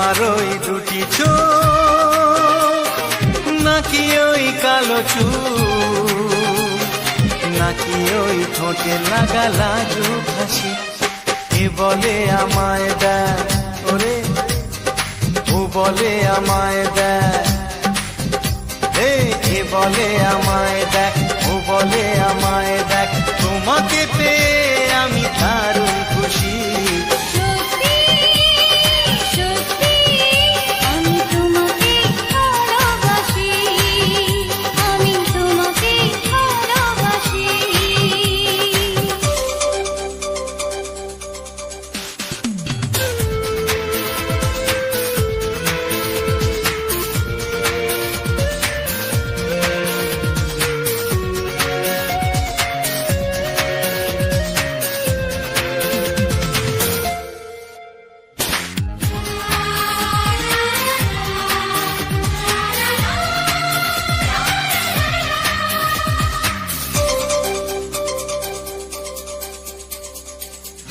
তোমার ওই দুটি চোখ, নাকি ওই কালো চুল, নাকি ওই ঠোঁটে লাগা লাজুক হাসি। এ বলে আমায় দেখ ওরে, ও বলে আমায় দেখ, এ বলে আমায় দেখ, ও বলে আমায় দেখ, তোমাকে পেয়ে আমি দারুণ খুশি।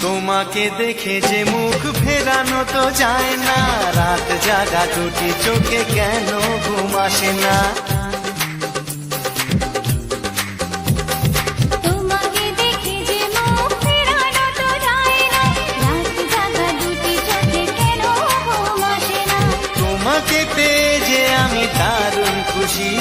তোমাকে দেখে যে মুখ ফেরানো তো যায় না, রাত জাগা দুটি চোখে কেন ঘুম আসে না। তোমাকে দেখে যে মুখ ফেরানো তো যায় না, রাত জাগা দুটি চোখে কেন ঘুম আসে না। তোমাকে পেয়ে যে আমি দারুণ খুশি।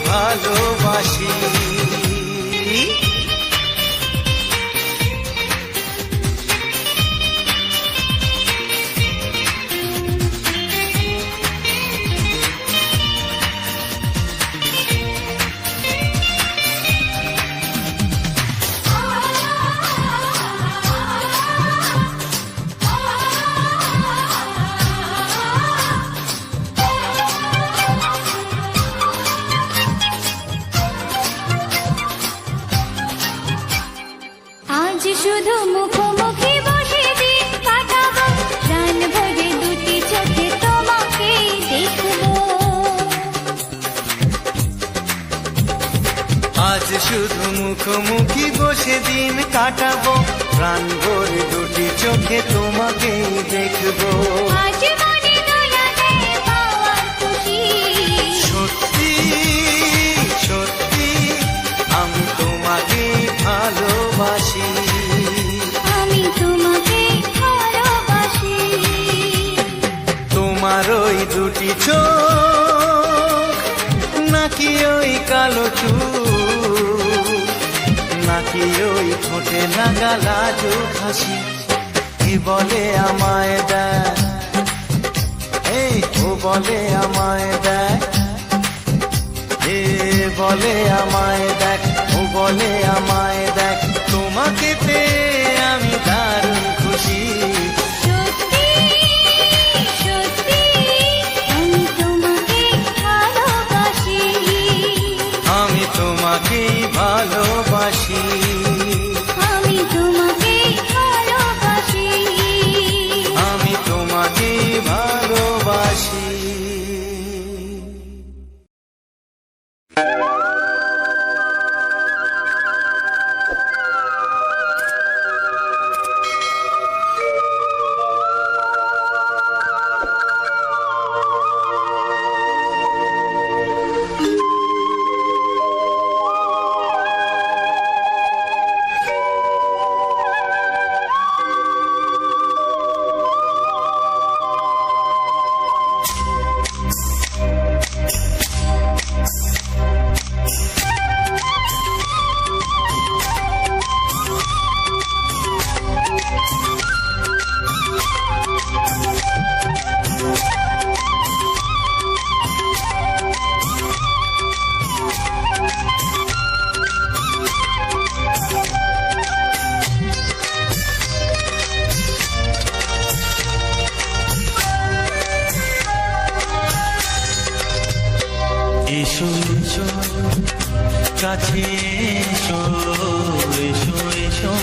ভালোবাসি। আজ শুধু মুখোমুখি বসে দিন কাটাবো, প্রাণ ভরে দুটি চোখে তোমাকে দেখবো। আজ শুধু মুখোমুখি বসে দিন কাটাবো, প্রাণ ভরে দুটি চোখে তোমাকেই দেখবো। আজ মনে দোলাতে পাওয়ার খুশি, সত্যি সত্যি আমি তোমাকে ভালোবাসি। আমি তোমাকে ভালোবাসি। তোমার ওই দুটি চোখ, নাকি ওই কালো চুল, নাকি ওই ঠোঁটে লাগা লাজুক হাসি। এ বলে আমায় দেখ, এই ও বলে আমায় দেখ, এ বলে আমায় দেখ, ও বলে আমায় দেখ, তোমাকে পেয়ে আমি দারুণ খুশি। সত্যি সত্যি আমি তোমাকে ভালোবাসি। আমি তোমাকেই ভালোবাসি। আমি তোমাকে ভালোবাসি। আমি তোমাকেই ভালোবাসি। এসো এসো কাছে এসো, এসো এসো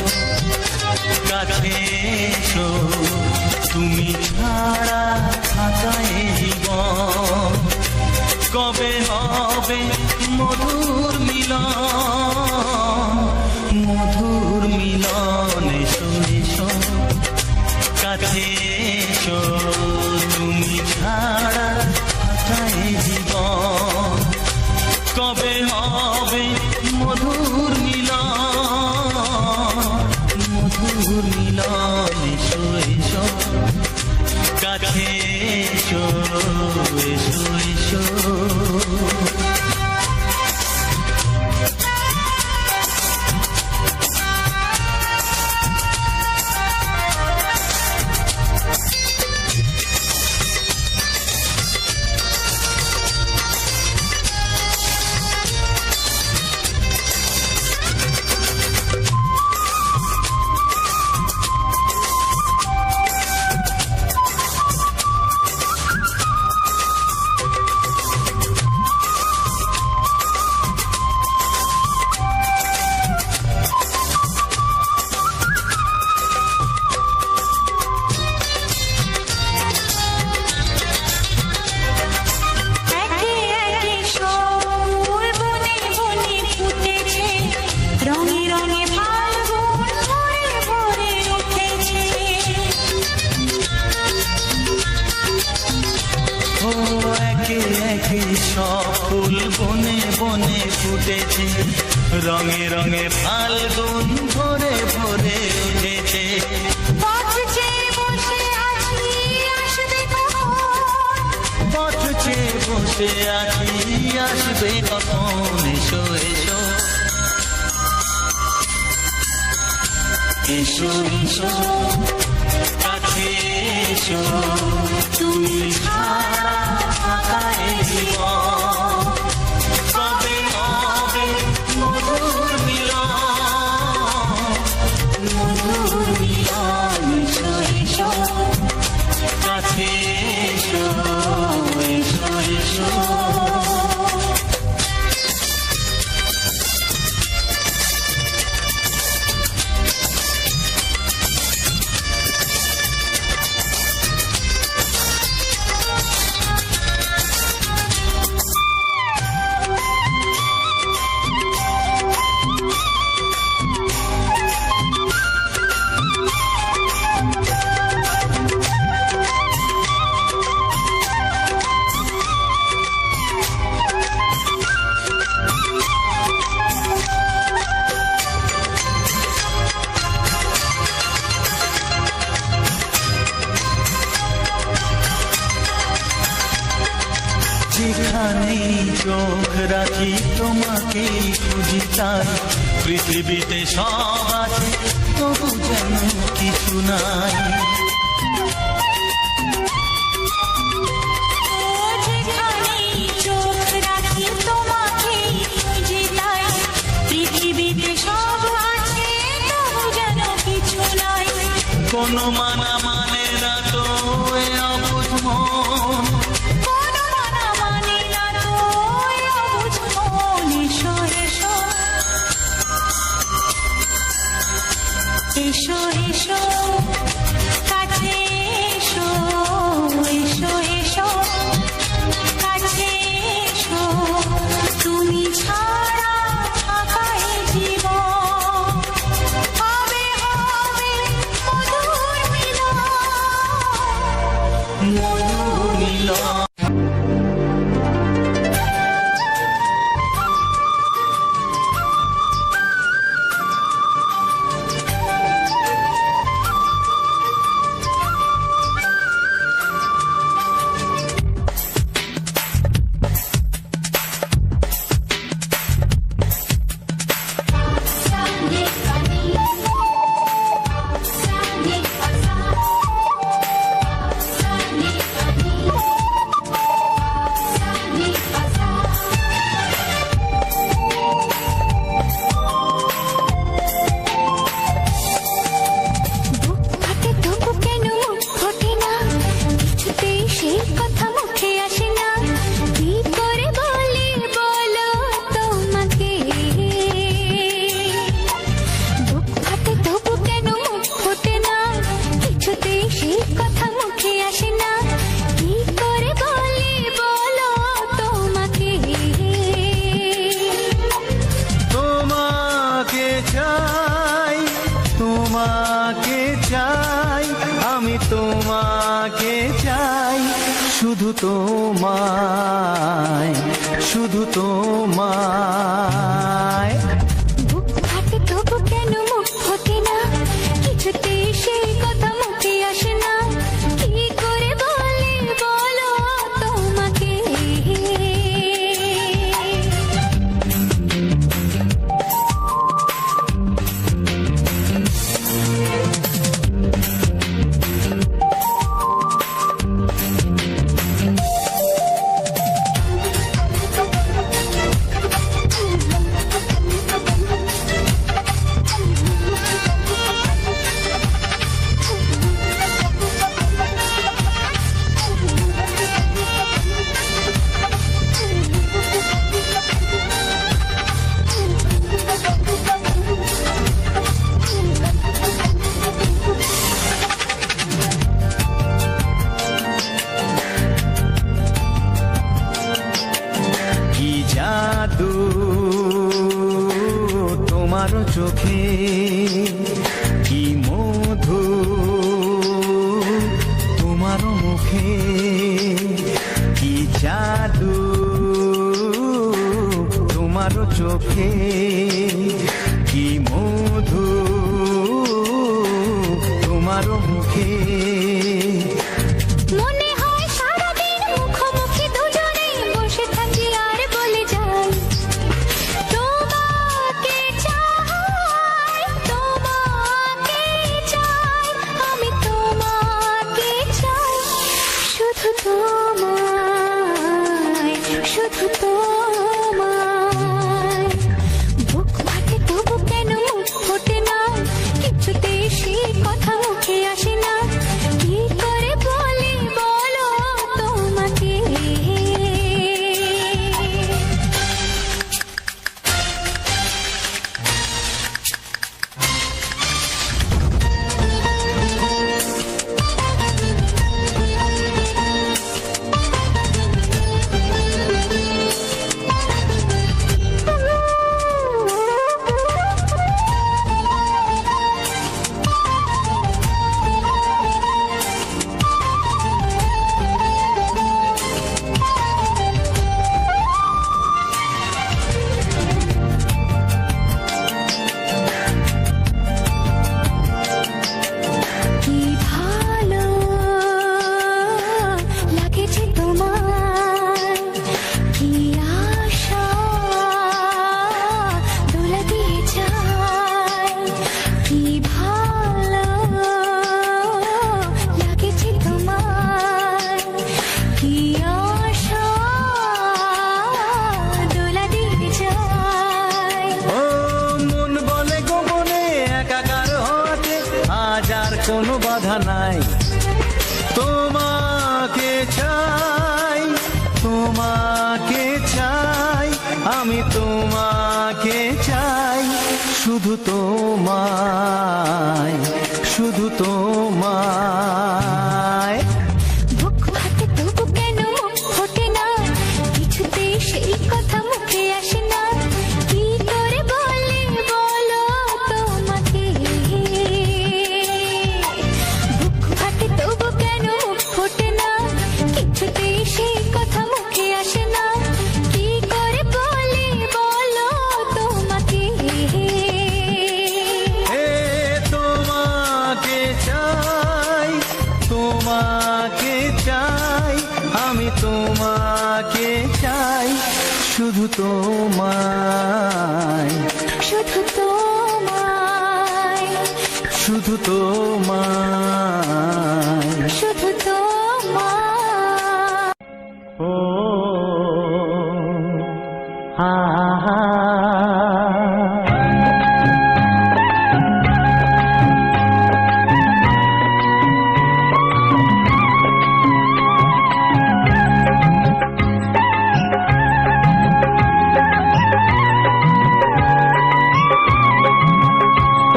কাছে এসো, তুমি ছাড়া থাকা এই জীবন কবে হবে মধুর মিলন। মধুর মিলন এসো এসো কাছে এসো তুমি ছাড়া ফাঁকায় জীবন কবে হবে মধুর মিলন এসো এসো কাছে এসো এসো এসো ফুল বনে বনে ফুটেছে রঙে রঙে ফাল্গুন ভরে ভরে উঠেছে পথ চেয়ে বসে আছি আসবে পথ চেয়ে বসে আছি আসবে কখন এসো এসো এসো এসো কাছে এসো তুমি ছাড়া ফাঁকায় জীবন কবে হবে মধুর মিলন এসো এসো কাছে এসো এসো এসো যেখানে চোখ রাখি তোমাকেই খুঁজি তাই পৃথিবীতে সব আছে তবু যেন কিছু নাই যেখানে চোখ রাখি তোমাকেই খুঁজি তাই পৃথিবীতে সব আছে তবু যেন কিছু নাই কোনো মানা মানে না তো এ অবুঝ মন এসো এসো কাছে এসো এসো এসো কাছে এসো তুমি ছাড়া ফাঁকায় জীবন হবে হবে মধুর মিলন তোমায়, শুধু তোমায়। বুক ফাটে তবু কেন মুখ ফোটে না, কিছুতে সেই কথা মুখে আসে না, কি করে বলি বলো তোমাকে। কি জাদু তোমার চোখে, কি মধু তোমার মুখে, কি জাদু তোমার চোখে, কি মধু তোমার মুখে। মনে হয় সারাদিন মুখোমুখি দুজনে বসে থাকি আর বলে যাই, তোমাকে চাই, তোমাকে চাই, আমি তোমাকে চাই, শুধু তোমায়, শুধু তোমায়। বুক ফাটে তবু কেন মুখ ফোটে না, কিছুতে সেই কথা মুখে আসে না, কি করে বলি বলো তোমাকে। কি ভালো লাগেছে তোমার, কি আশা দোলা দিয়ে যায়, কি ভালো লাগেছে তোমার, কি আশা দোলা দিয়ে যায়। ও মন বলে গোপনে একাকার হতে আজ আর কোনো বাধা নাই, তোমাকে চাই, তোমাকে চাই, আমি তোমাকে চাই, শুধু তোমায়, শুধু তোমায়। বুক ফাটে তবু কেন মুখ ফোটে না, কিছুতে সেই কথা মুখে আসে না, কি করে বলি বলো তোমাকে। বুক ফাটে তবু কেন মুখ ফোটে না, কিছুতে সেই কথা মুখে আসে না, কি করে বলি বলো তোমাকে। এ তোমাকে চাই, তোমাকে চাই, আমি তোমাকে চাই, শুধু তোমায়, শুধু তোমায়, শুধু তোমায়। শুধু তোমায়। ও হা হা।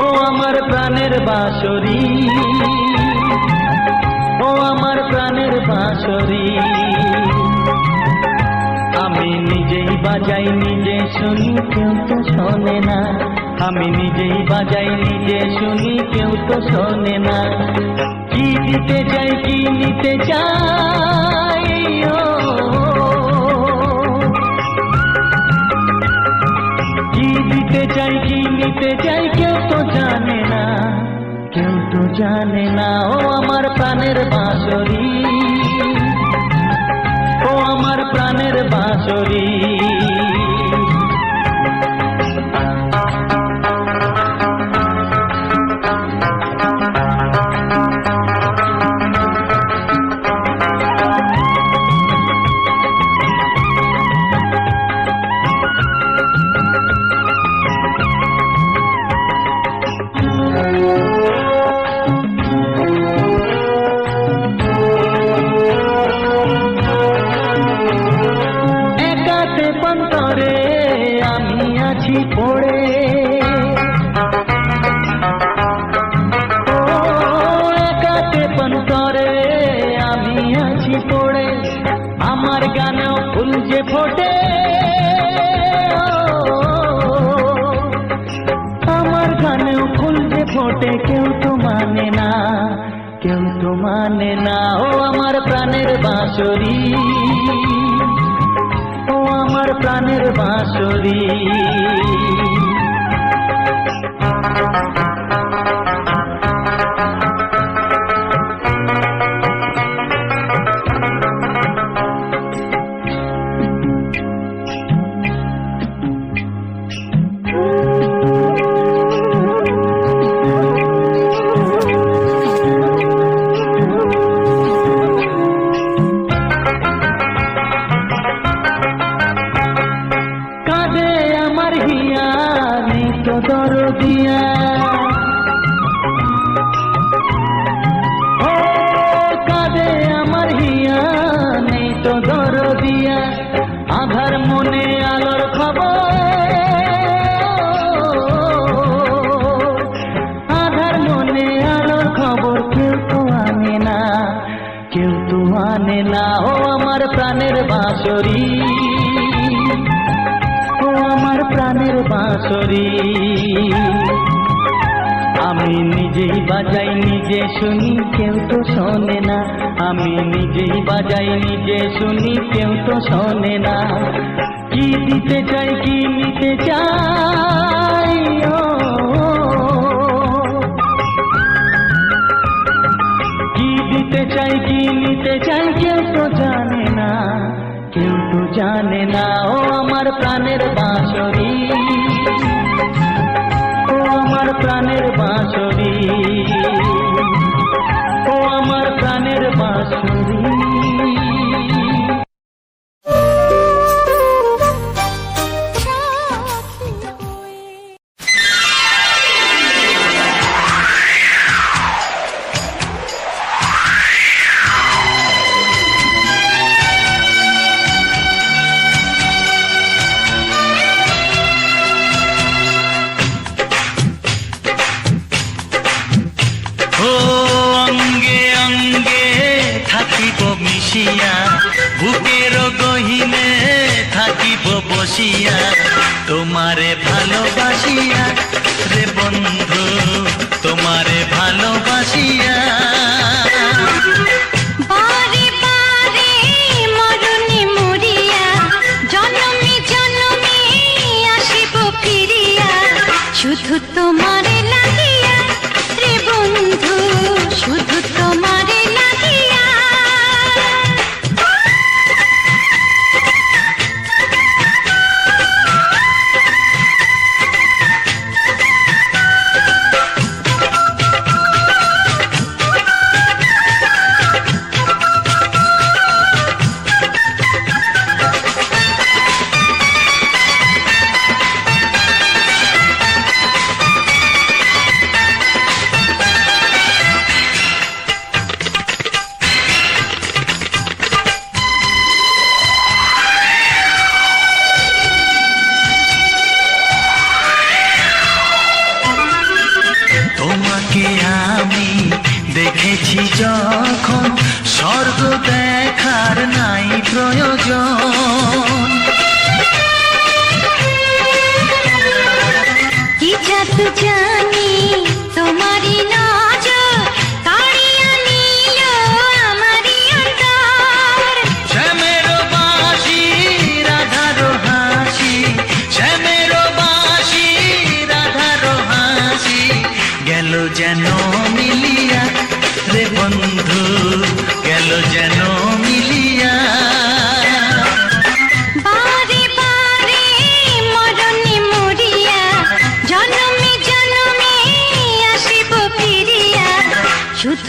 ও আমার প্রাণের বাঁশরি, ও আমার প্রাণের বাঁশরি, আমি নিজেই বাজাই নিজে শুনি কেউ তো শোনে না, আমি নিজেই বাজাই নিজে শুনি কেউ তো শোনে না। কি দিতে চাই কি নিতে চাই কি দিতে চাই কি নিতে চাই কেউ তো জানে না, কেউ তো জানে না। ও আমার প্রাণের বাঁশরি, ও আমার প্রাণের বাঁশরি। একাতে পন্তরে আমি আছি পড়ে, ও একাতে পন্তরে আমি আছি পড়ে। আমার গানেও ফুল যে ফোটে, আমার গানেও ফুল যে ফোটে, কেউ তো মানে না, কেউ তো মানে না। ও আমার প্রাণের বাঁশরি, ও আমার প্রাণের বাঁশরি। কাঁদে আমার হিয়া নেই তো দরদিয়া, ও কাঁদে আমার হিয়া নেই তো দরদিয়া। আধার মনে আলোর খবর, আধার মনে আলোর খবর কেউ তো আনে না, কেউ তো আনে না। ও আমার প্রাণের বাঁশরি, ও আমার প্রাণের বাঁশরি। আমি নিজেই বাজাই নিজে শুনি, কেউ তো শোনে না। আমি নিজেই বাজাই নিজে শুনি, কেউ তো শোনে না। কি দিতে চাই কি নিতে চাই, ও কি দিতে চাই কি নিতে চাই কেউ তো জানে না, কেউ তো জানে না। ও আমার প্রাণের বাঁশরি, ও আমার প্রাণের বাঁশরি, ও আমার প্রাণের বাঁশরি। ও অঙ্গে অঙ্গে থাকিব মিশিয়া, বুকের গহিনে থাকিব বসিয়া, তোমারে ভালোবাসিয়া রে বন্ধু, তোমারে ভালোবাসিয়া। বারে বারে মরণে মরিয়া, জনমে জনমে আসিব ফিরিয়া, শুধু তোমারে লাগিয়া রে বন্ধু, শুধু তোমারে লাগিয়া। তোমাকে আমি দেখেছি যখন, স্বর্গ দেখার নাই প্রয়োজন। কি জাদু জানি তোমারই নজর, কাড়িয়া নিল আমারই অন্তর।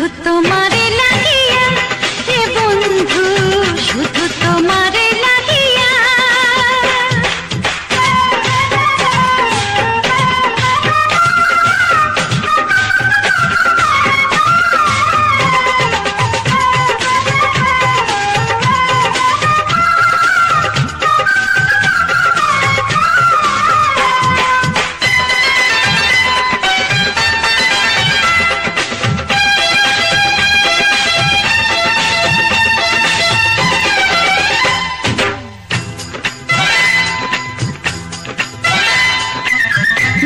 শুধু তোমারে লাগিয়া হে বন্ধু, শুধু তোমারে লাগিয়া।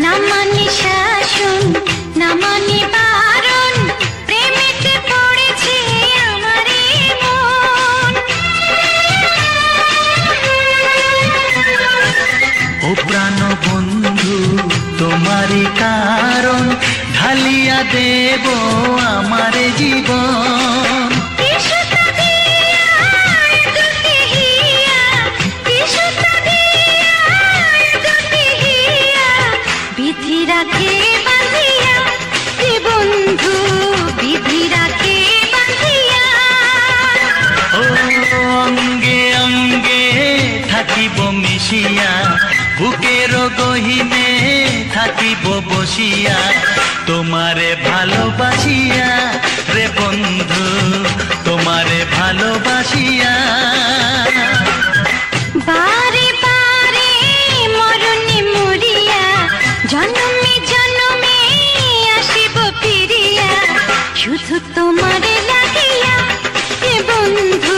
না মানে শাসন, না মানে বারণ, প্রেমেতে পড়েছে আমারে মন। ও প্রাণ বন্ধু তোমারই কারণ, ঢালিয়া দেব আমার জীবন। বিধি রাখে বাঁধিয়া হে বন্ধু, বিধি রাখে বাঁধিয়া। ও অঙ্গে অঙ্গে থাকিব মিশিয়া, বুকের গহিনে থাকিব বসিয়া, তোমারে ভালোবাসিয়া রে বন্ধু, তোমারে ভালোবাসিয়া। বারে বারে মরণে মরিয়া, জন্মে জন্মে আসিব ফিরিয়া, শুধু তোমারে লাগিয়া হে বন্ধু,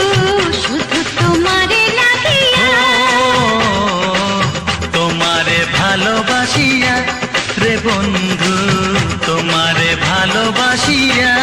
শুধু তোমারে লাগিয়া। তোমারে ভালোবাসিয়া রে বন্ধু, তোমারে ভালোবাসিয়া।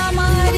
আমার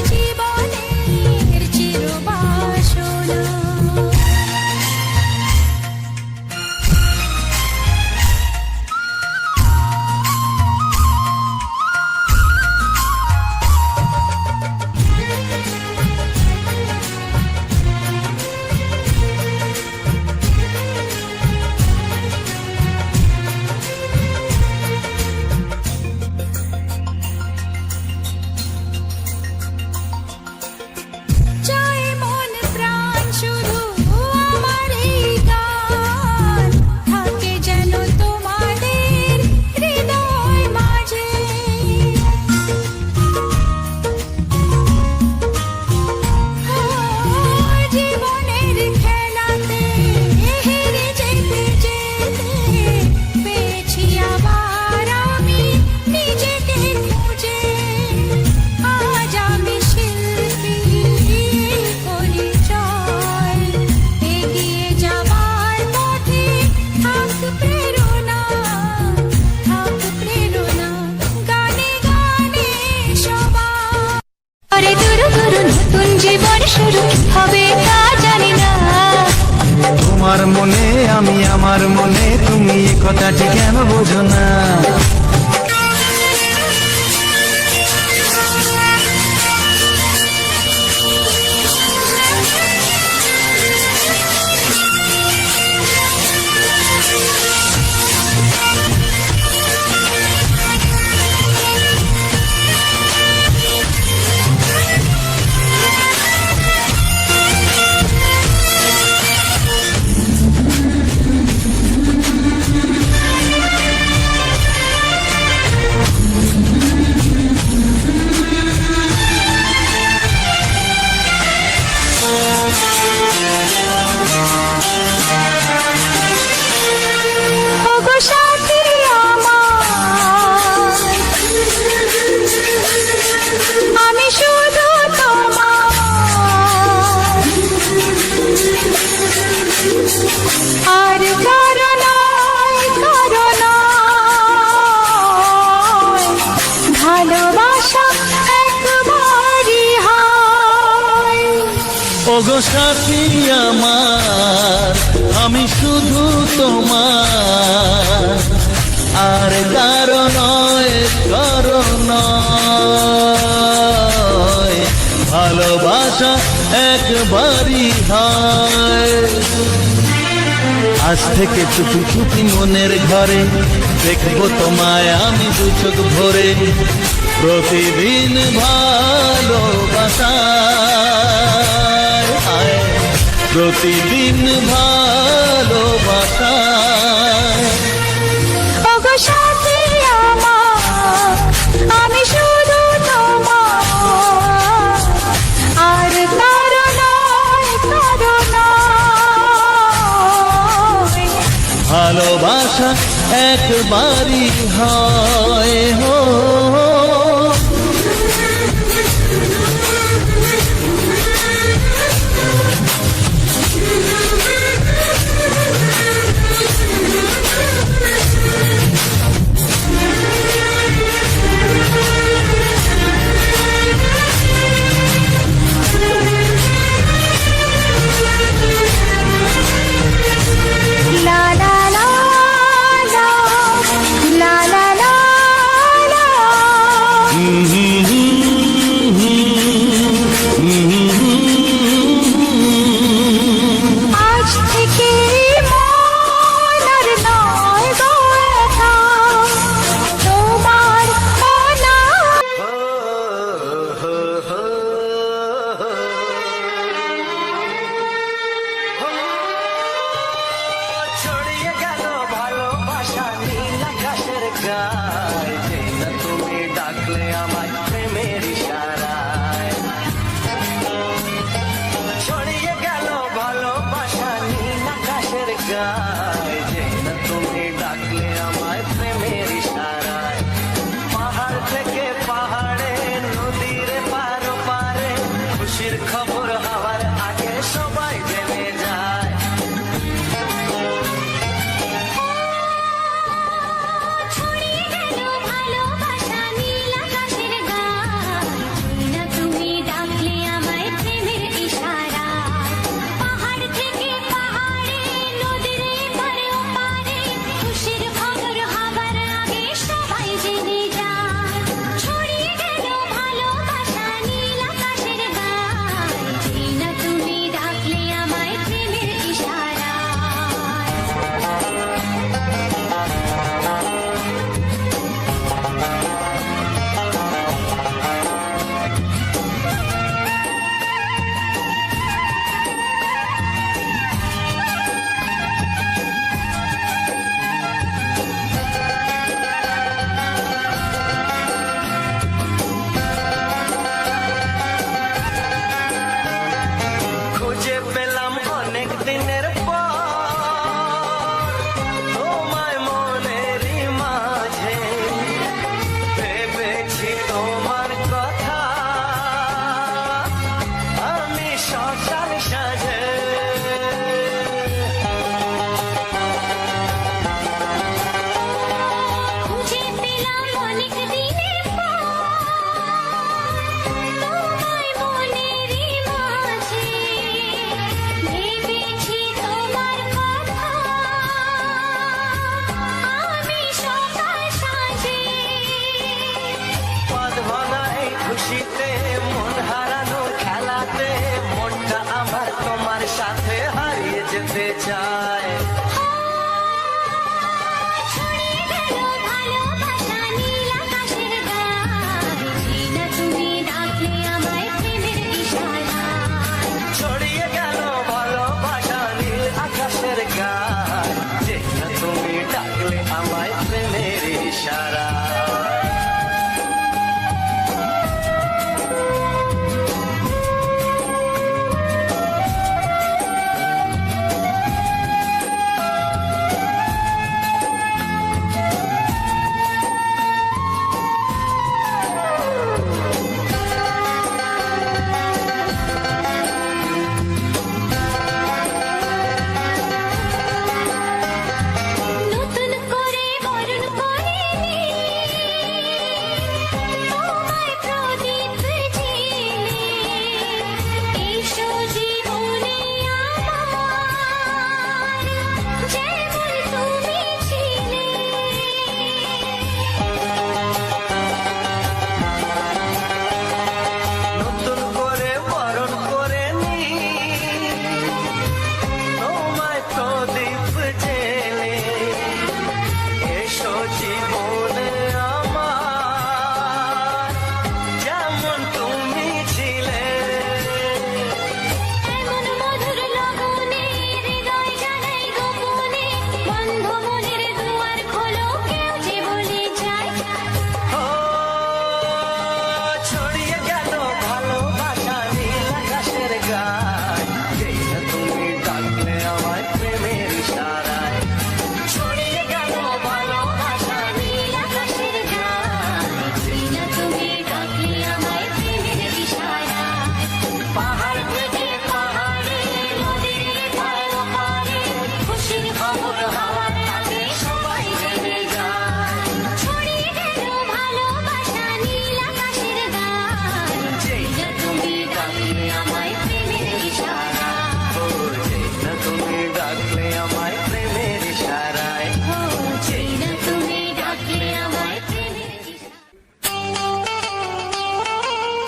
দূর নতুন জীবন শুরু হবে তা জানি না। তোমার মনে আমি আমার মনে, তুমি এ কথাটি কেন বোঝো না? ওগো সাথী আমার, আমি শুধু তোমার, আর কারো নয়, কারো নয়, ভালোবাসা একবারই হয়। ওগো সাথী আমার, আমি শুধু তোমার, আর কারো নয়, কারো নয়, ভালোবাসা একবারই হয়। আজ থেকে চুপি চুপি মনের ঘরে দেখবো তোমায় আমি দু চোখ ভরে, প্রতিদিন ভালোবাসায়, প্রতিদিন ভালোবাসায়। ওগো সাথী আমার, আমি শুধু তোমার, আর কারো নয়, কারো নয়, ভালোবাসা একবারই হয় হো। লা লা লা লা, লা লা লা লা,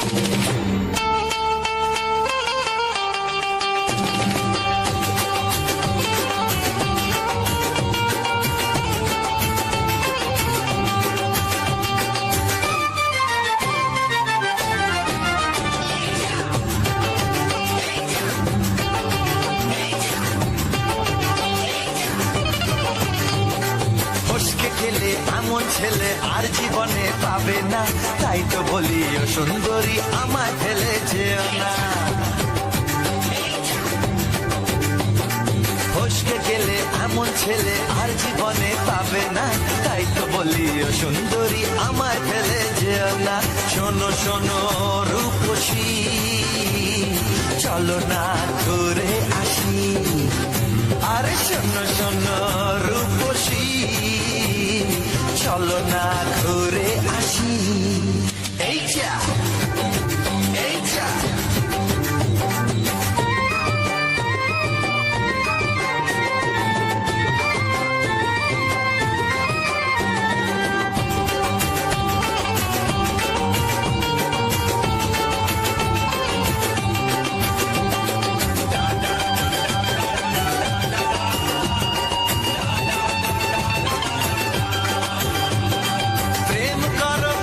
ফসকে গেলে এমন ছেলে আর জীবনে পাবে না, তাই তো বলি ও সুন্দরী আমায় ফেলে যেও না। ফসকে গেলে এমন ছেলে আর জীবনে পাবে না, তাই তো বলি ও সুন্দরী আমায় ফেলে যেও না। শোনো শোনো রূপসী, চলো না ঘুরে আসি। আরে শোনো শোনো রূপসী, চলো না ঘুরে আসি। এই যা এই যা।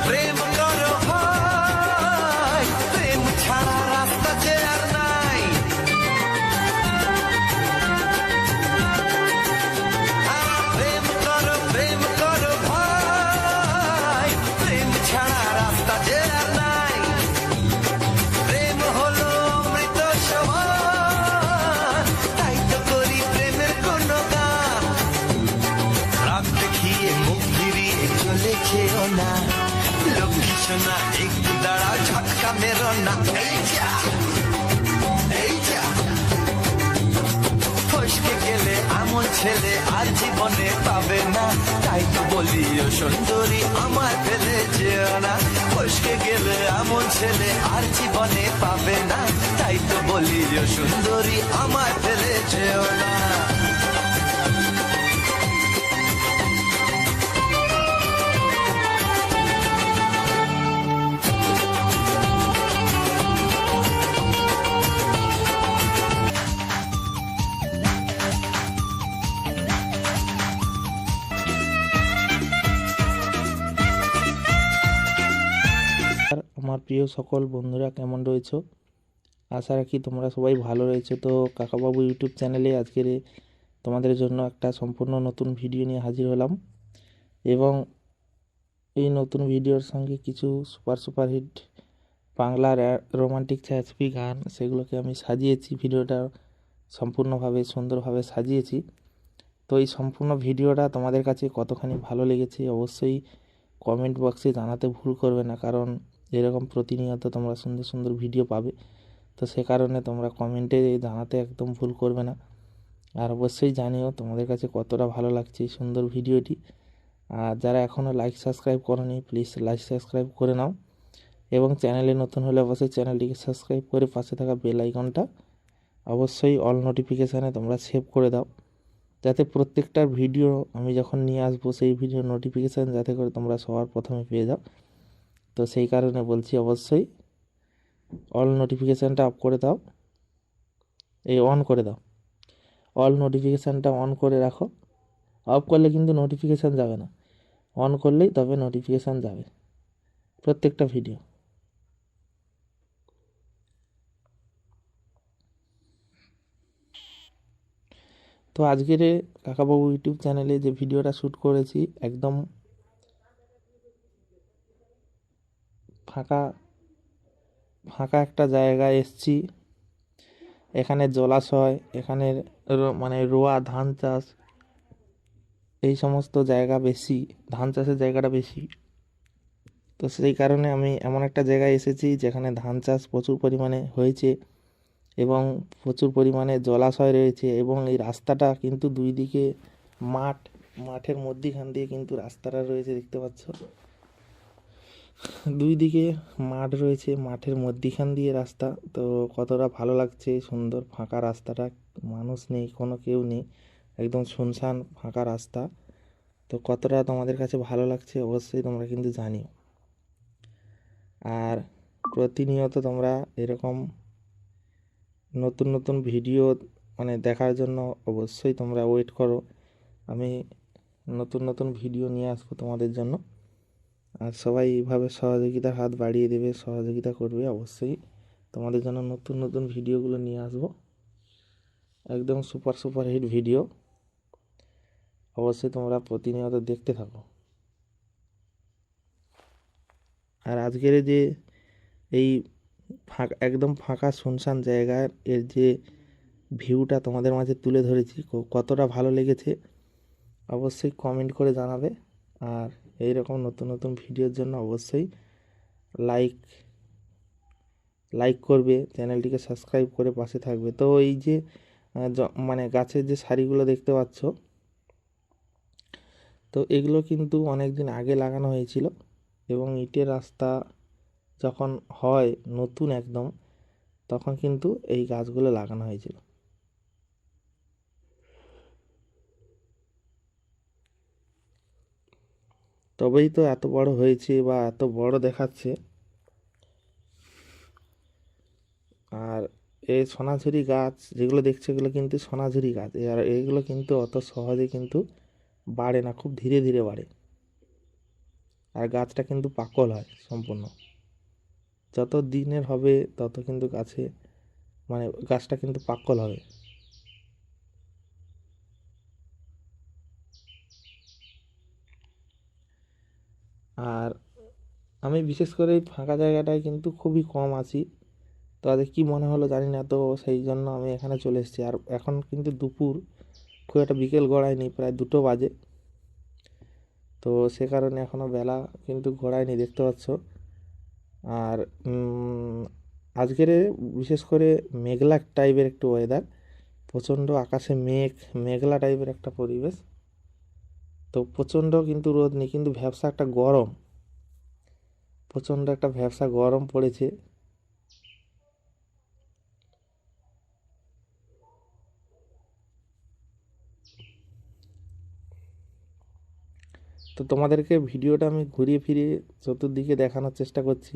প্রেম করো ভাই, প্রেম ছাড়া রাস্তা যে আর নাই। প্রেম করো ভাই, প্রেম ছাড়া রাস্তা যে আর নাই। প্রেম হলো অমৃত সমান, তাই তো করি প্রেমের কোনো গান। রাগ দেখিয়ে মুখ ফিরিয়ে চলে যেও না, লক্ষ্মী সোনা একটু দাঁড়াও, ঝটকা মেরো না। এই যা এই যা। ফসকে গেলে এমন ছেলে আর জীবনে পাবে না, তাই তো বলি ও সুন্দরী আমায় ফেলে যেও না। ফসকে গেলে এমন ছেলে আর জীবনে পাবে না, তাই তো বলি ও সুন্দরী আমায় ফেলে যেও না। আর আমার প্রিয় সকল বন্ধুরা কেমন রয়েছো? আশা রাখি তোমরা সবাই ভালো রয়েছো। তো কাকাবাবু ইউটিউব চ্যানেলে আজকের তোমাদের জন্য একটা সম্পূর্ণ নতুন ভিডিও নিয়ে হাজির হলাম, এবং এই নতুন ভিডিওর সঙ্গে কিছু সুপার হিট বাংলার রোমান্টিক ছায়াছবি গান, সেগুলোকে আমি সাজিয়েছি। ভিডিওটা সম্পূর্ণভাবে সুন্দরভাবে সাজিয়েছি। তো এই সম্পূর্ণ ভিডিওটা তোমাদের কাছে কতখানি ভালো লেগেছে অবশ্যই কমেন্ট বক্সে জানাতে ভুল করবে না, কারণ এরকম প্রতিনিয়ত তোমরা সুন্দর সুন্দর ভিডিও পাবে। তো সে কারণে তোমরা কমেন্টে জানাতে একদম ভুল করবে না। আর অবশ্যই জানিও তোমাদের কাছে কতটা ভালো লাগছে এই সুন্দর ভিডিওটি। আর যারা এখনও লাইক সাবস্ক্রাইব করোনি, প্লিজ লাইক সাবস্ক্রাইব করে নাও, এবং চ্যানেলে নতুন হলে অবশ্যই চ্যানেলটিকে সাবস্ক্রাইব করে পাশে থাকা বেল আইকনটা অবশ্যই অল নোটিফিকেশানে তোমরা সেভ করে দাও, যাতে প্রত্যেকটা ভিডিও আমি যখন নিয়ে আসবো সেই ভিডিও নোটিফিকেশান যাতে করে তোমরা সবার প্রথমে পেয়ে যাও। তো সেই কারণে বলছি অবশ্যই অল নোটিফিকেশানটা অফ করে দাও, অন করে দাও। অল নোটিফিকেশানটা অন করে রাখো, অফ করলে কিন্তু নোটিফিকেশান যাবে না, অন করলেই তবে নোটিফিকেশান যাবে প্রত্যেকটা ভিডিও। তো আজকের কাকাবাবু ইউটিউব চ্যানেলে যে ভিডিওটা শ্যুট করেছি, একদম ফাঁকা ফাঁকা একটা জায়গায় এসছি। এখানে জলাশয়, এখানের মানে রোয়া ধান চাষ, এই সমস্ত জায়গা বেশি, ধান চাষের জায়গাটা বেশি। তো সেই কারণে আমি এমন একটা জায়গায় এসেছি যেখানে ধান চাষ প্রচুর পরিমাণে হয়েছে এবং প্রচুর পরিমাণে জলাশয় রয়েছে, এবং এই রাস্তাটা কিন্তু দুই দিকে মাঠের মধ্যিখান দিয়ে কিন্তু রাস্তাটা রয়েছে, দেখতে পাচ্ছ। দুই দিকে মাঠ রয়েছে, মাঠের মধ্যিখান দিয়ে রাস্তা। তো কতটা ভালো লাগছে সুন্দর ফাঁকা রাস্তাটা, মানুষ নেই, কোনো কেউ নেই, একদম শুনশান ফাঁকা রাস্তা। তো কতটা তোমাদের কাছে ভালো লাগছে অবশ্যই তোমরা কিন্তু জানিও। আর প্রতিনিয়ত তোমরা এরকম নতুন নতুন ভিডিও মানে দেখার জন্য অবশ্যই তোমরা ওয়েট করো। আমি নতুন নতুন ভিডিও নিয়ে আসবো তোমাদের জন্য। আর সবাই এইভাবে সহযোগিতার হাত বাড়িয়ে দেবে, সহযোগিতা করবে, অবশ্যই তোমাদের জন্য নতুন নতুন ভিডিওগুলো নিয়ে আসবো, একদম সুপার সুপার হিট ভিডিও। অবশ্যই তোমরা প্রতিনিয়ত দেখতে থাকো। আর আজকের যে এই ফাঁকা, একদম ফাঁকা শুনশান জায়গার এর যে ভিউটা তোমাদের মাঝে তুলে ধরেছি, কতটা ভালো লেগেছে অবশ্যই কমেন্ট করে জানাবে। আর এই রকম নতুন নতুন ভিডিওর জন্য অবশ্যই লাইক লাইক করবে, চ্যানেলটিকে সাবস্ক্রাইব করে পাশে থাকবে। তো এই যে মানে গাছের যে সারিগুলো দেখতে পাচ্ছ, তো এগুলো কিন্তু অনেক দিন আগে লাগানো হয়েছিল, এবং ইটের রাস্তা যখন হয় নতুন একদম, তখন কিন্তু এই গাছগুলো লাগানো হয়েছিল। তবেই তো এত বড় হয়েছে বা এত বড় দেখাচ্ছে। আর এই সোনাঝুরি গাছ যেগুলো দেখছো, এগুলো কিন্তু সোনাঝুরি গাছ, আর এইগুলো কিন্তু অত সহজে কিন্তু বাড়ে না, খুব ধীরে ধীরে বাড়ে। আর গাছটা কিন্তু পাকল হয় সম্পূর্ণ, যত দিনের হবে তত কিন্তু গাছে মানে গাছটা কিন্তু পাকল হবে। আর আমি বিশেষ করে এই ফাঁকা জায়গাটায় কিন্তু খুবই কম আছি। তো আজ কী মনে হলো জানি না, তো সেই জন্য আমি এখানে চলে এসেছি। আর এখন কিন্তু দুপুর, খুব একটা বিকেল গড়ায়নি, প্রায় 2টো বাজে। তো সে কারণে এখনও বেলা কিন্তু গড়ায়নি, দেখতে পাচ্ছ। আর আজকের বিশেষ করে মেঘলা টাইপের একটু ওয়েদার, প্রচণ্ড আকাশে মেঘলা টাইপের একটা পরিবেশ। তো প্রচণ্ড কিন্তু রোদ নেই, কিন্তু ভ্যাপসা একটা গরম, প্রচণ্ড একটা ভ্যাপসা গরম পড়েছে। তো তোমাদেরকে ভিডিওটা আমি ঘুরিয়ে ফিরিয়ে চতুর্দিকে দেখানোর চেষ্টা করছি।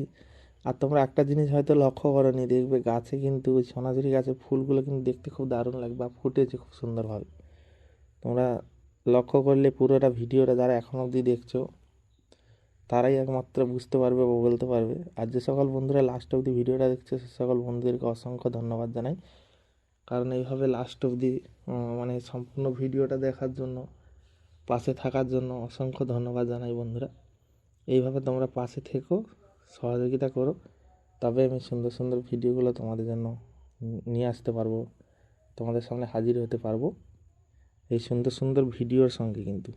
আর তোমরা একটা জিনিস হয়তো লক্ষ্য করোনি, দেখবে গাছে কিন্তু ওই সোনাঝুরি গাছের ফুলগুলো কিন্তু দেখতে খুব দারুণ লাগবে, বা ফুটেছে খুব সুন্দরভাবে। তোমরা লক্ষ্য করলে পুরোটা ভিডিওটা যারা এখন অবধি দেখছো, তারাই একমাত্র বুঝতে পারবে বা বলতে পারবে। আর যে সকল বন্ধুরা লাস্ট অবধি ভিডিওটা দেখছে, সে সকল বন্ধুদেরকে অসংখ্য ধন্যবাদ জানাই। কারণ এইভাবে লাস্ট অবধি মানে সম্পূর্ণ ভিডিওটা দেখার জন্য, পাশে থাকার জন্য অসংখ্য ধন্যবাদ জানাই বন্ধুরা। এইভাবে তোমরা পাশে থেকো, সহযোগিতা করো, তবে আমি সুন্দর সুন্দর ভিডিওগুলো তোমাদের জন্য নিয়ে আসতে পারবো, তোমাদের সামনে হাজির হতে পারবো এই সুন্দর সুন্দর ভিডিওর সঙ্গে কিন্তু।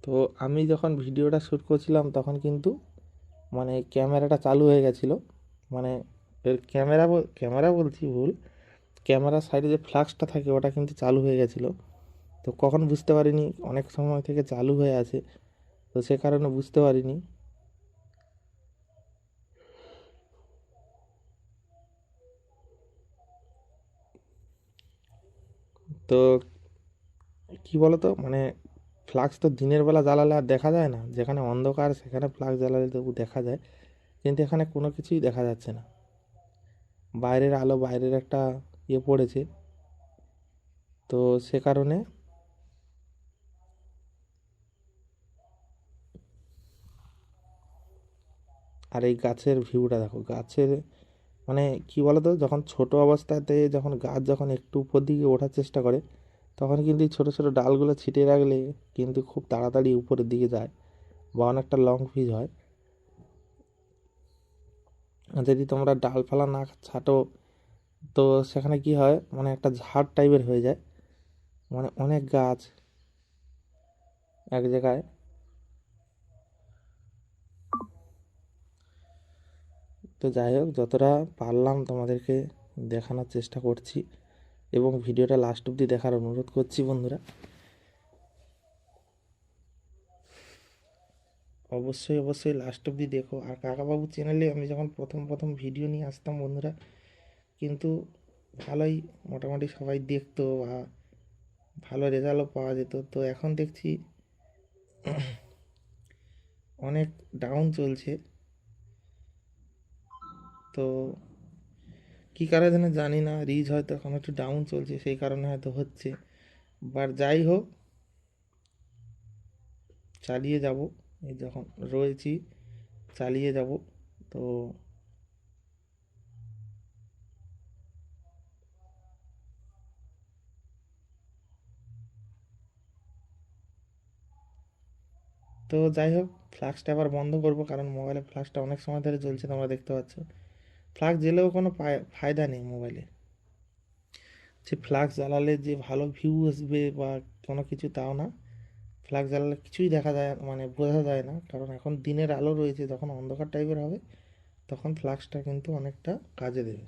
তো আমি যখন ভিডিওটা শ্যুট করছিলাম, তখন কিন্তু মানে ক্যামেরাটা চালু হয়ে গেছিলো, মানে এর ক্যামেরা বলছি ভুল, ক্যামেরার সাইডে যে ফ্ল্যাশটা থাকে ওটা কিন্তু চালু হয়ে গেছিলো। তো কখন বুঝতে পারিনি, অনেক সময় থেকে চালু হয়ে আছে, তো সে কারণে বুঝতে পারিনি। তো কি বলতো, মানে ফ্লাক্স তো দিনের বেলা জ্বালালে আর দেখা যায় না, যেখানে অন্ধকার সেখানে ফ্লাক্স জ্বালালে তবু দেখা যায়, কিন্তু এখানে কোনো কিছুই দেখা যাচ্ছে না। বাইরের আলো, বাইরের একটা পড়েছে, তো সে কারণে আর এই গাছের ভিউটা দেখো, গাছের মানে কি বলতো, যখন ছোট অবস্থাতে যখন গাছ যখন একটু উপর দিকে ওঠার চেষ্টা করে, তখন কিন্তু এই ছোটো ছোটো ডালগুলো ছিটিয়ে রাখলে কিন্তু খুব তাড়াতাড়ি উপরের দিকে যায়, বা অনেকটা লং ভিজ হয়। আর যদি তোমরা ডালপালা না ছাটো, তো সেখানে কি হয়, মানে একটা ঝাড় টাইপের হয়ে যায়, মানে অনেক গাছ এক জায়গায়। তো যাই হোক, যতটা পারলাম তোমাদেরকে দেখানোর চেষ্টা করছি, এবং ভিডিওটা লাস্ট অবধি দেখার অনুরোধ করছি বন্ধুরা। অবশ্যই অবশ্যই লাস্ট অবধি দেখো। আর কাকাবাবু চ্যানেলে আমি যখন প্রথম প্রথম ভিডিও নিয়ে আসতাম বন্ধুরা, কিন্তু ভালোই মোটামুটি সবাই দেখতো, বা ভালো রেজাল্টও পাওয়া যেত। তো এখন দেখছি অনেক ডাউন চলছে। তো কী কারণে জানি না, রিচ হয়তো এখন একটু ডাউন চলছে, সেই কারণে হয়তো হচ্ছে। বাট যাই হোক, চালিয়ে যাব। এই যখন রয়েছি চালিয়ে যাব। তো যাই হোক, ফ্লাক্সটা আবার বন্ধ করব, কারণ মোবাইলে ফ্লাক্সটা অনেক সময় ধরে জ্বলছে, তোমরা দেখতে পাচ্ছ। ফ্লাক্স জ্বেলেও কোনো ফায়দা নেই মোবাইলে। যে ফ্লাক্স জ্বালালে যে ভালো ভিউ আসবে বা কোনো কিছু, তাও না। ফ্লাক্স জ্বালালে কিছুই দেখা যায়, মানে বোঝা যায় না, কারণ এখন দিনের আলো রয়েছে। যখন অন্ধকার টাইপের হবে তখন ফ্লাক্সটা কিন্তু অনেকটা কাজে দেবে।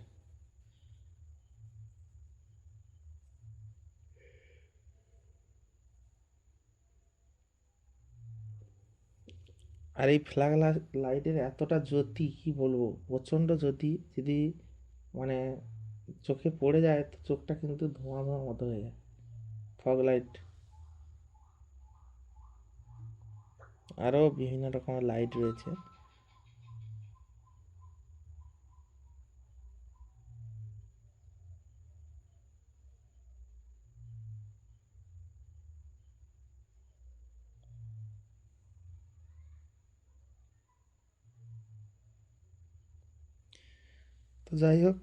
আর এই ফ্ল্যাগ লাইটের এতটা জ্যোতি, কি বলবো, প্রচণ্ড জ্যোতি। যদি মানে চোখে পড়ে যায় তো চোখটা কিন্তু ধোঁয়া ধোঁয়া মতো হয়ে যায়। ফগ লাইট, আরও বিভিন্ন রকমের লাইট রয়েছে। তো যাই হোক,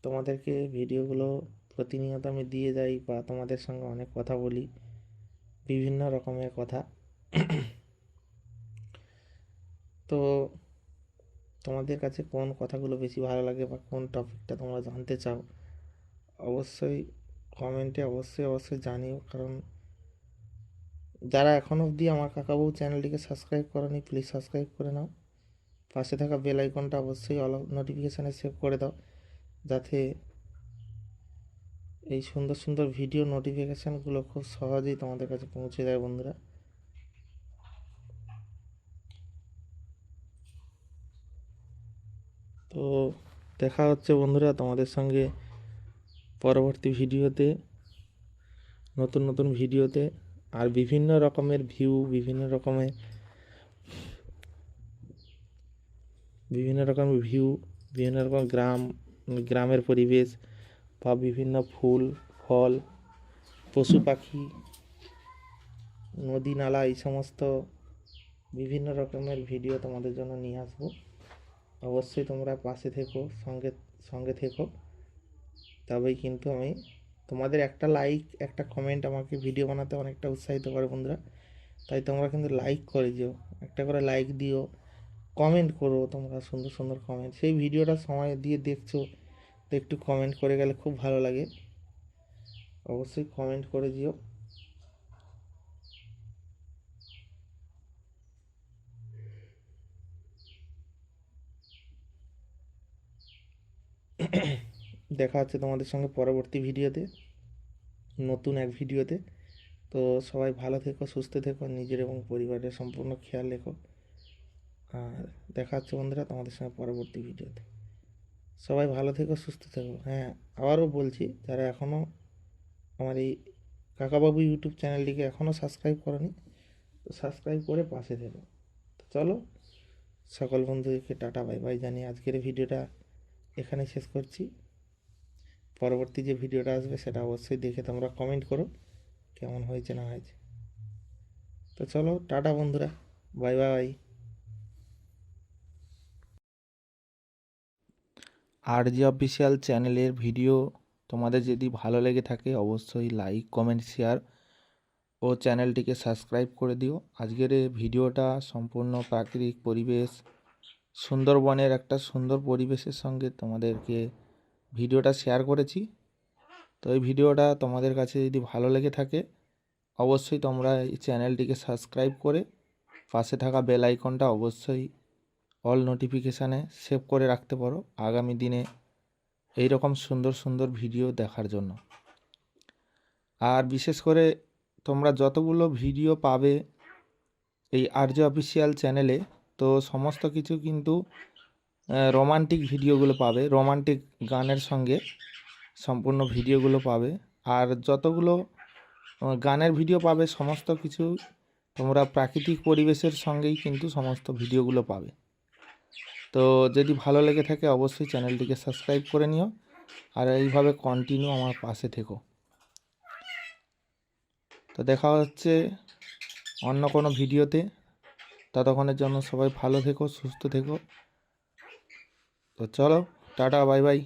তোমাদেরকে ভিডিওগুলো প্রতিনিয়ত আমি দিয়ে যাই, বা তোমাদের সঙ্গে অনেক কথা বলি, বিভিন্ন রকমের কথা। তো তোমাদের কাছে কোন কথাগুলো বেশি ভালো লাগে বা কোন টপিকটা তোমরা জানতে চাও, অবশ্যই কমেন্টে অবশ্যই জানিও। কারণ যারা এখনও অবধি আমার কাকাবাবু চ্যানেলটিকে সাবস্ক্রাইব করোনি, প্লিজ সাবস্ক্রাইব করে নাও। পাশে থাকা বেল আইকনটা অবশ্যই অল নোটিফিকেশানে সেভ করে দাও, যাতে এই সুন্দর সুন্দর ভিডিও নোটিফিকেশানগুলো খুব সহজেই তোমাদের কাছে পৌঁছে যায় বন্ধুরা। তো দেখা হচ্ছে বন্ধুরা তোমাদের সঙ্গে পরবর্তী ভিডিওতে, নতুন নতুন ভিডিওতে। আর বিভিন্ন রকমের ভিউ, বিভিন্ন রকমের গ্রামের পরিবেশ, বা বিভিন্ন ফুল ফল, পশু পাখি, নদী নালা, এই সমস্ত বিভিন্ন রকমের ভিডিও তোমাদের জন্য নিয়ে আসবো। অবশ্যই তোমরা পাশে থেকো, সঙ্গে থেকো, তবেই কিন্তু আমি, তোমাদের একটা লাইক একটা কমেন্ট আমাকে ভিডিও বানাতে অনেকটা উৎসাহিত করে বন্ধুরা। তাই তোমরা কিন্তু লাইক করে দিও, একটা করে লাইক দিও, কমেন্ট করো তোমরা, সুন্দর সুন্দর কমেন্ট। সেই ভিডিওটা সময় দিয়ে দেখছো তো একটু কমেন্ট করে গেলে খুব ভালো লাগে। অবশ্যই কমেন্ট করে দিও। দেখা হচ্ছে তোমাদের সঙ্গে পরবর্তী ভিডিওতে, নতুন এক ভিডিওতে। তো সবাই ভালো থেকো, সুস্থ থেকো, নিজের এবং পরিবারের সম্পূর্ণ খেয়াল রেখো। আর দেখা হচ্ছে বন্ধুরা তোমাদের সঙ্গে পরবর্তী ভিডিওতে। সবাই ভালো থেকো, সুস্থ থেকো। হ্যাঁ, আবারও বলছি, যারা এখনও আমার এই কাকাবাবু ইউটিউব চ্যানেলটিকে এখনও সাবস্ক্রাইব করোনি, তো সাবস্ক্রাইব করে পাশে থেকো। তো চলো, সকল বন্ধুদেরকে টাটা বাই বাই জানিয়ে আজকের ভিডিওটা এখানে শেষ করছি। পরবর্তী যে ভিডিওটা আসবে সেটা অবশ্যই দেখে তোমরা কমেন্ট করো কেমন হয়েছে না হয়েছে। তো চলো, টাটা বন্ধুরা, বাই বাই। আরজি অফিসিয়াল চ্যানেলের ভিডিও তোমাদের যদি ভালো লেগে থাকে অবশ্যই লাইক কমেন্ট শেয়ার ও চ্যানেলটিকে সাবস্ক্রাইব করে দিও। আজকের এই ভিডিওটা সম্পূর্ণ প্রাকৃতিক পরিবেশ, সুন্দরবনের একটা সুন্দর পরিবেশের সঙ্গে তোমাদেরকে ভিডিওটা শেয়ার করেছি। তো এই ভিডিওটা তোমাদের কাছে যদি ভালো লেগে থাকে অবশ্যই তোমরা এই চ্যানেলটিকে সাবস্ক্রাইব করে পাশে থাকা বেল আইকনটা অবশ্যই অল নোটিফিকেশানে সেভ করে রাখতে পারো আগামী দিনে এই রকম সুন্দর সুন্দর ভিডিও দেখার জন্য। আর বিশেষ করে তোমরা যতগুলো ভিডিও পাবে এই আরজে অফিসিয়াল চ্যানেলে, তো সমস্ত কিছু কিন্তু রোমান্টিক ভিডিওগুলো পাবে, রোমান্টিক গানের সঙ্গে সম্পূর্ণ ভিডিওগুলো পাবে। আর যতগুলো গানের ভিডিও পাবে সমস্ত কিছু তোমরা প্রাকৃতিক পরিবেশের সঙ্গেই কিন্তু সমস্ত ভিডিওগুলো পাবে। তো যদি ভালো লেগে থাকে অবশ্যই চ্যানেলটিকে সাবস্ক্রাইব করে নিও, আর এইভাবে কন্টিনিউ আমার পাশে থেকো। তো দেখা হচ্ছে অন্য কোনো ভিডিওতে। ততক্ষণের জন্য সবাই ভালো থেকো, সুস্থ থেকো। তো চলো, টাটা, বাই বাই।